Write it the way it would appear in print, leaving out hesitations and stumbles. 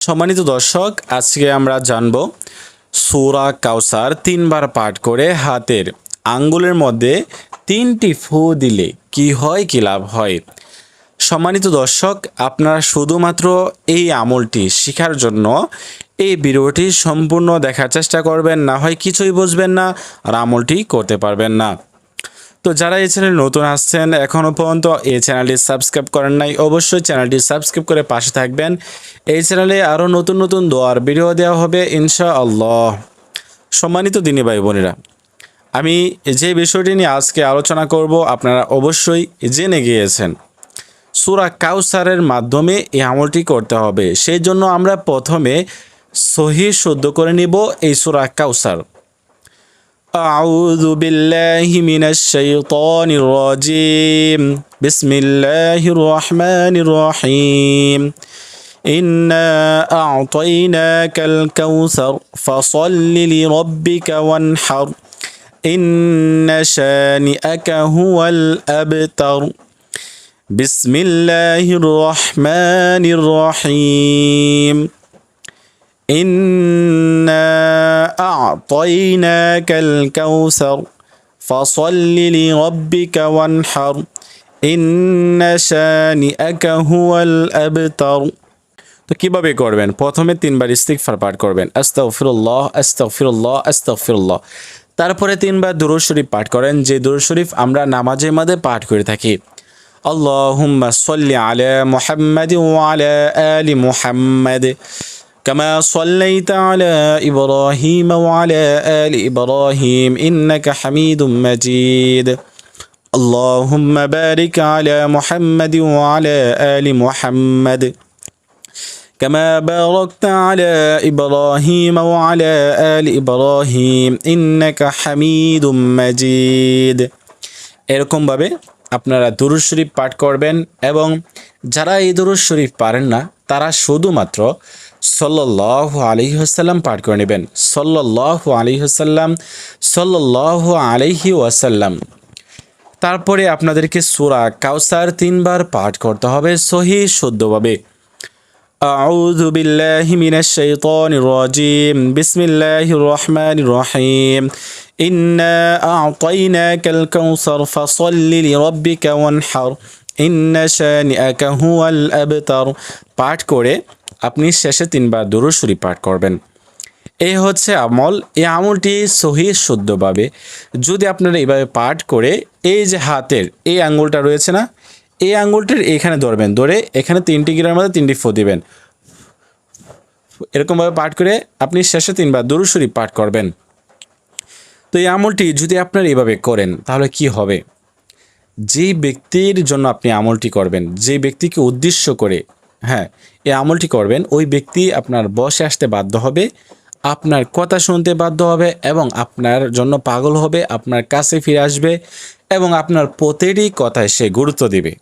সম্মানিত দর্শক, আজকে আমরা জানব সূরা কাউসার 3 বার পাঠ করে হাতের আঙ্গুলের মধ্যে 3টি ফু দিলে কি হয়, কি লাভ হয়। সম্মানিত দর্শক, আপনারা শুধুমাত্র এই আমলটি শেখার জন্য এই ভিডিওটি সম্পূর্ণ দেখার চেষ্টা করবেন, না হয় কিছুই বুঝবেন না আর আমলটি করতে পারবেন না। তো যারা এই চ্যানেলে নতুন আসছেন, এখনও পর্যন্ত এই চ্যানেলটি সাবস্ক্রাইব করেন নাই, অবশ্যই চ্যানেলটি সাবস্ক্রাইব করে পাশে থাকবেন। এই চ্যানেলে আরও নতুন নতুন দোয়ার ভিডিও দেওয়া হবে ইনশাআল্লাহ। সম্মানিত দিনী ভাই বোনেরা, আমি যে বিষয়টি নিয়ে আজকে আলোচনা করব আপনারা অবশ্যই জেনে গিয়েছেন। সূরা কাউসারের মাধ্যমে এই আমলটি করতে হবে, সেই জন্য আমরা প্রথমে সহিহ শুদ্ধ করে নিব এই সূরা কাউসার। أعوذ بالله من الشيطان الرجيم بسم الله الرحمن الرحيم إنا أعطيناك الكوثر فصل لربك وانحر إن شانئك هو الأبتر بسم الله الرحمن الرحيم إنا أعطيناك الكوثر فصل لربك وانحر إن شانئك هو الأبتر। তো কিভাবে করবেন? প্রথমে 3 বার ইস্তিগফার পাঠ করবেন, আস্তাগফিরুল্লাহ আস্তাগফিরুল্লাহ আস্তাগফিরুল্লাহ। তারপরে 3 বার দুরূদ শরীফ পাঠ করেন, যে দুরূদ শরীফ আমরা নামাজের মধ্যে পাঠ করে থাকি। আল্লাহুম্মা সাল্লি আলা মুহাম্মাদ ওয়া আলা আলি মুহাম্মাদ كما صليت على إبراهيم وعلى آل إبراهيم إنك حميد مجيد اللهم بارك على محمد وعلى آل محمد كما باركت على إبراهيم وعلى آل إبراهيم إنك حميد مجيد। এরকম ভাবে আপনারা দুরূদ শরীফ পাঠ করবেন, এবং যারা এই দুরূদ শরীফ পারেন না তারা শুধুমাত্র সাল্লাল্লাহু আলাইহি ওয়াসাল্লাম পাঠ করে নেবেন। সাল্লাল্লাহু আলাইহি ওয়াসাল্লাম, সাল্লাল্লাহু আলাইহি ওয়াসাল্লাম। তারপরে আপনাদেরকে সূরা কাউসার 3 বার পাঠ করতে হবে সহিহ শুদ্ধভাবে। আউযু বিল্লাহি মিনাশ শাইতানির রাজীম বিসমিল্লাহির রহমানির রহিম ইন্না আ'তাইনাকাল কাউসার ফাসাল্লি লিরাব্বিকা ওয়ানহার ইন্না শানিআকা হুয়াল আবতার। পাঠ করে আপনি শেষে 3 বার দুরূদ শরীফ পাঠ করবেন। এই হচ্ছে আমল। এই আমলটি সহিহ শুদ্ধভাবে যদি আপনারা এইভাবে পাঠ করে এই যে হাতের এই আঙ্গুলটা রয়েছে না, এই আঙ্গুলটির এখানে ধরবেন, ধরে এখানে 3টি গিরার মধ্যে 3টি ফু দিবেন। এরকমভাবে পাঠ করে আপনি শেষে 3 বার দুরূদ শরীফ পাঠ করবেন। তো এই আমলটি যদি আপনারা এইভাবে করেন তাহলে কি হবে? যে ব্যক্তির জন্য আপনি আমলটি করবেন, যে ব্যক্তিকে উদ্দেশ্য করে এই আমলটি করবেন, ওই ব্যক্তি আপনার বসে আসতে বাধ্য হবে, আপনার কথা শুনতে বাধ্য হবে এবং আপনার জন্য পাগল হবে, আপনার কাছে ফিরে আসবে এবং আপনার প্রতিটি কথায় সে গুরুত্ব দেবে।